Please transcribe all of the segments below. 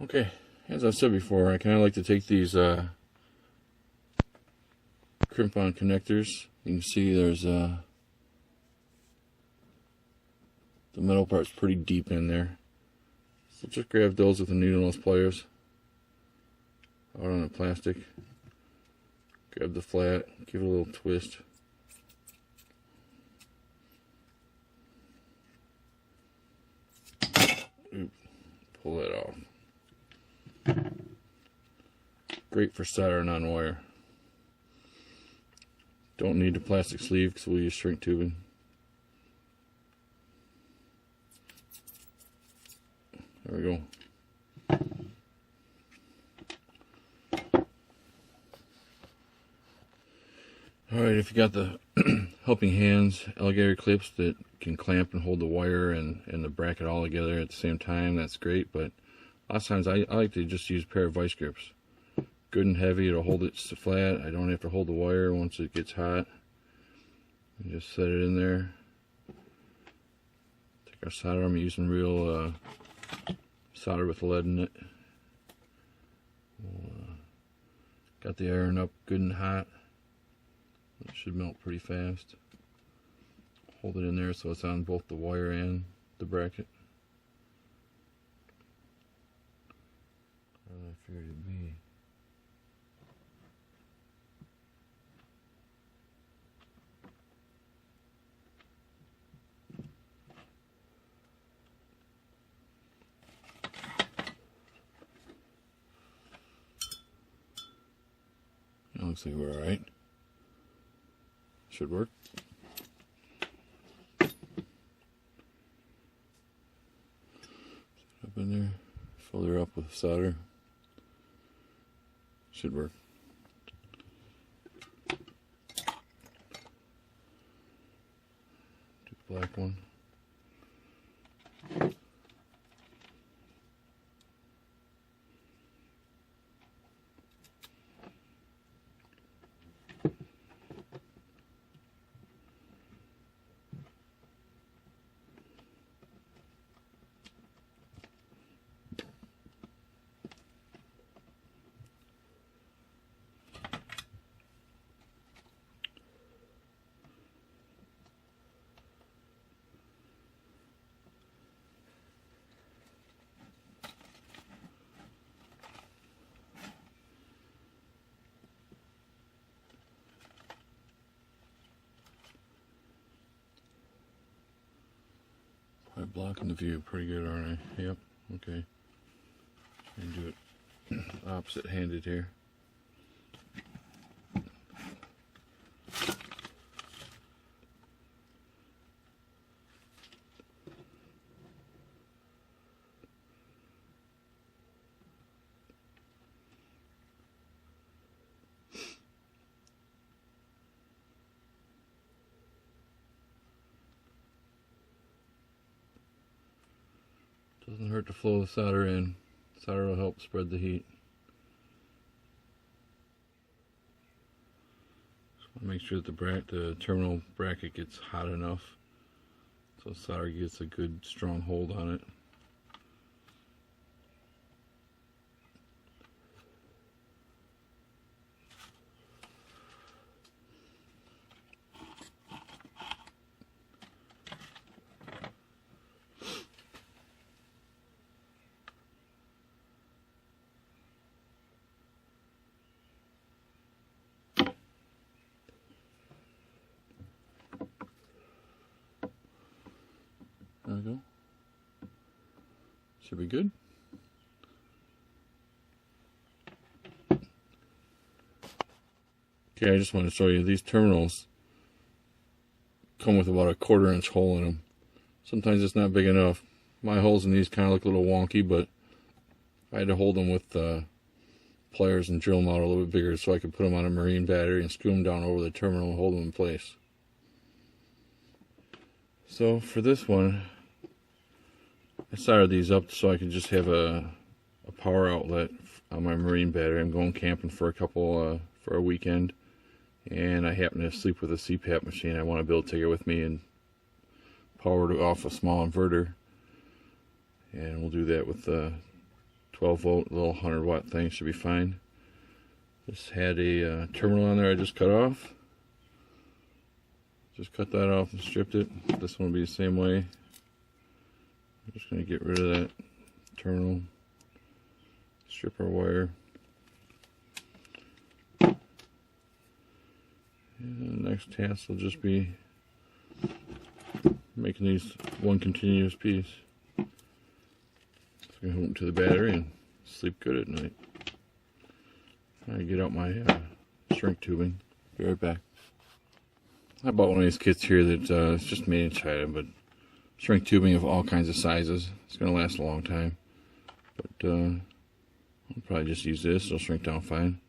Okay, as I've said before, I kind of like to take these crimp-on connectors. You can see there's the metal part's pretty deep in there. So just grab those with a needle-nose pliers out on the plastic. Grab the flat, give it a little twist. Oop, pull that off. Great for soldering on wire. Don't need the plastic sleeve because we'll use shrink tubing. There we go. Alright, if you got the helping hands alligator clips that can clamp and hold the wire and the bracket all together at the same time, that's great, but a lot of times I like to just use a pair of vice grips. Good and heavy, it'll hold it flat. I don't have to hold the wire once it gets hot. You just set it in there. Take our solder, I'm using real solder with lead in it. Got the iron up good and hot. It should melt pretty fast. Hold it in there so it's on both the wire and the bracket. I figured it'd be. That looks like we're alright. Should work. Up in there, fill her up with solder. Should work. Do the black one. I'm blocking the view pretty good, aren't I? Yep, okay. And do it opposite handed here. Doesn't hurt to flow the solder in. Solder will help spread the heat. Just want to make sure that the terminal bracket gets hot enough so solder gets a good strong hold on it. There we go. Should be good. Okay, I just want to show you these terminals come with about a 1/4 inch hole in them. Sometimes it's not big enough. My holes in these kind of look a little wonky, but I had to hold them with pliers and drill them out a little bit bigger so I could put them on a marine battery and screw them down over the terminal and hold them in place. So for this one, I soldered these up so I could just have a power outlet on my marine battery. I'm going camping for for a weekend, and I happen to sleep with a CPAP machine. I want to be able to take it with me and power it off a small inverter, and we'll do that with 12 12 volt little 100 watt thing should be fine. Just had a terminal on there I just cut off. Just cut that off and stripped it. This one will be the same way. I'm just going to get rid of that terminal. Strip our wire. And the next task will just be making these one continuous piece. So I'm going to hook them to the battery and sleep good at night. I get out my shrink tubing. Be right back. I bought one of these kits here that it's just made in China, but shrink tubing of all kinds of sizes. It's going to last a long time. But I'll probably just use this. It'll shrink down fine.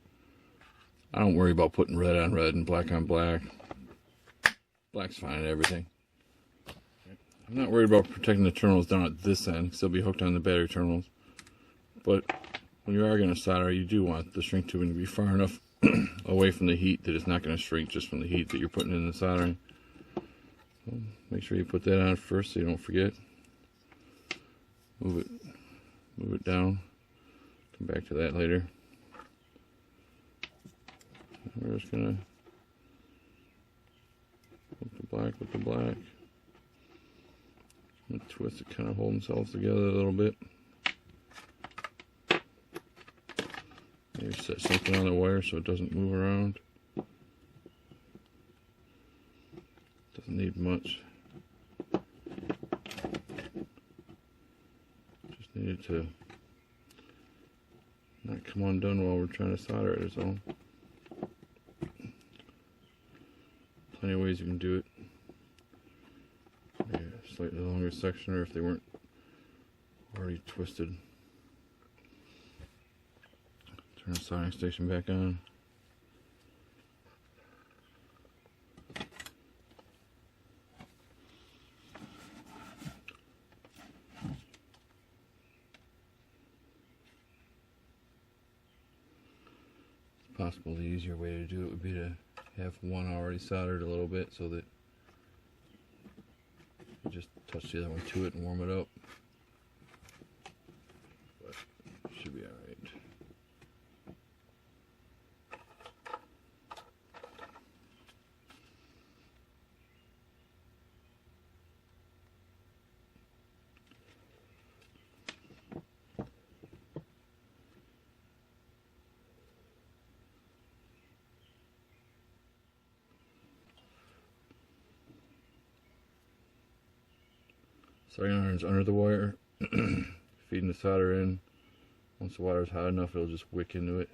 I don't worry about putting red on red and black on black. Black's fine and everything. I'm not worried about protecting the terminals down at this end because they'll be hooked on the battery terminals. But when you are going to solder, you do want the shrink tubing to be far enough away from the heat that it's not going to shrink just from the heat that you're putting in the soldering. So make sure you put that on first so you don't forget. Move it down. Come back to that later. We're just going to hook the black with the black. And twist it, kind of hold themselves together a little bit. Maybe set something on the wire so it doesn't move around. Doesn't need much. Just need it to not come undone while we're trying to solder it is all. Plenty of ways you can do it. Maybe a slightly longer section, or if they weren't already twisted. Turn the soldering station back on. It's possible the easier way to do it would be to have one already soldered a little bit so that you just touch the other one to it and warm it up. But it should be alright. Soldering iron's under the wire, feeding the solder in. Once the water's hot enough, it'll just wick into it.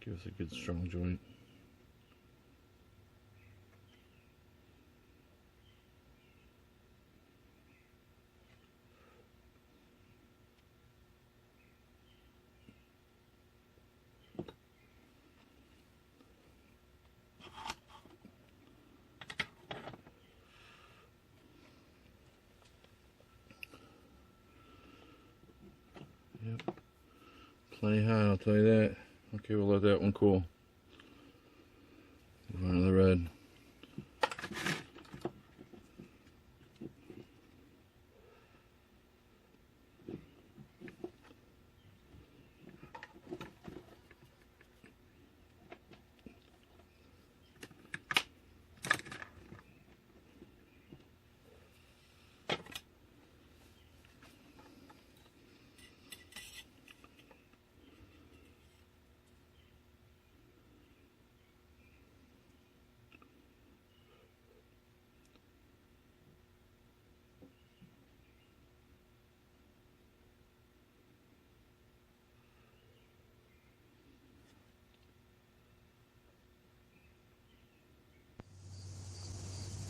Give us a good strong joint. Yep. Plenty hot, I'll tell you that. Okay, we'll let that one cool. Move on to the red.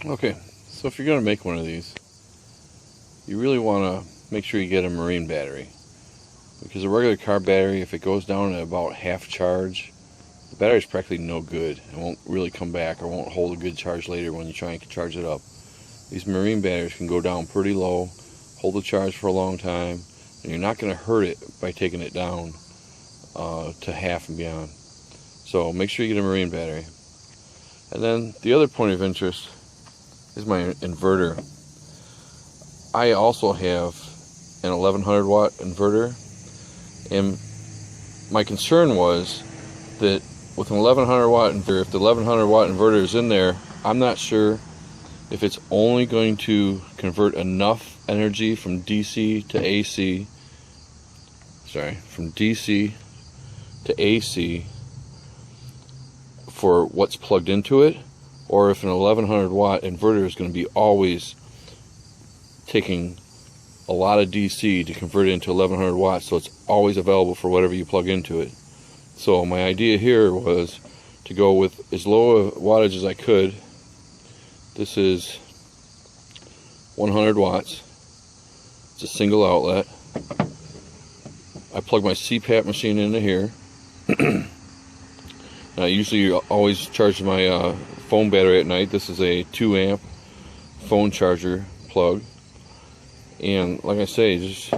Okay, so if you're going to make one of these, you really want to make sure you get a marine battery. Because a regular car battery, if it goes down at about half charge, the battery's practically no good. It won't really come back or won't hold a good charge later when you try and charge it up. These marine batteries can go down pretty low, hold the charge for a long time, and you're not going to hurt it by taking it down to half and beyond. So make sure you get a marine battery. And then the other point of interest is my inverter. I also have an 1100 watt inverter, and my concern was that with an 1100 watt inverter, if the 1100 watt inverter is in there, I'm not sure if it's only going to convert enough energy from DC to AC, from DC to AC for what's plugged into it, or if an 1100 watt inverter is going to be always taking a lot of DC to convert it into 1100 watts, so it's always available for whatever you plug into it. So my idea here was to go with as low a wattage as I could. This is 100 watts. It's a single outlet. I plug my CPAP machine into here. I usually always charge my phone battery at night. This is a 2 amp phone charger plug. And like I say, just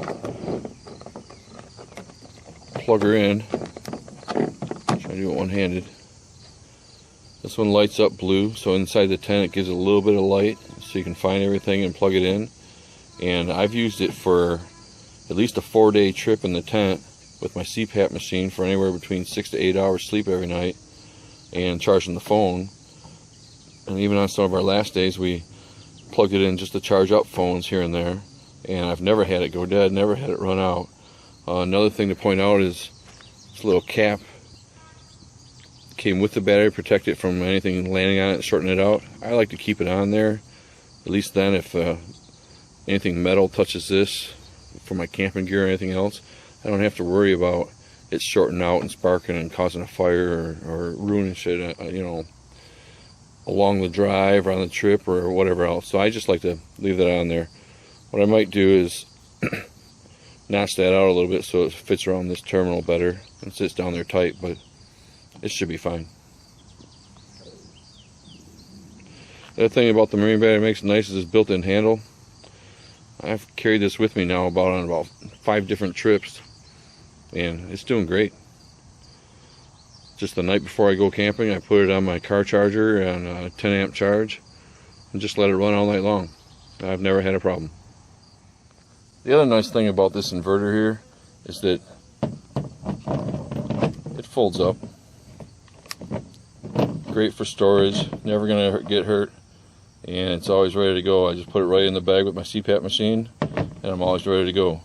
plug her in. Try to do it one-handed. This one lights up blue, so inside the tent it gives it a little bit of light so you can find everything and plug it in. And I've used it for at least a 4-day trip in the tent with my CPAP machine for anywhere between 6 to 8 hours sleep every night, and charging the phone. And even on some of our last days we plugged it in just to charge up phones here and there, and I've never had it go dead, never had it run out. Another thing to point out is this little cap came with the battery, protect it from anything landing on it, shorting it out. I like to keep it on there, at least then if anything metal touches this for my camping gear or anything else, I don't have to worry about it shorting out and sparking and causing a fire or ruining shit, you know, along the drive or on the trip or whatever else. So I just like to leave that on there. What I might do is notch that out a little bit so it fits around this terminal better and sits down there tight, but it should be fine. The other thing about the marine battery that makes it nice is this built-in handle. I've carried this with me now on about 5 different trips, and it's doing great. Just the night before I go camping, I put it on my car charger on a 10 amp charge and just let it run all night long. I've never had a problem. The other nice thing about this inverter here is that it folds up. Great for storage, never gonna get hurt, and it's always ready to go. I just put it right in the bag with my CPAP machine and I'm always ready to go.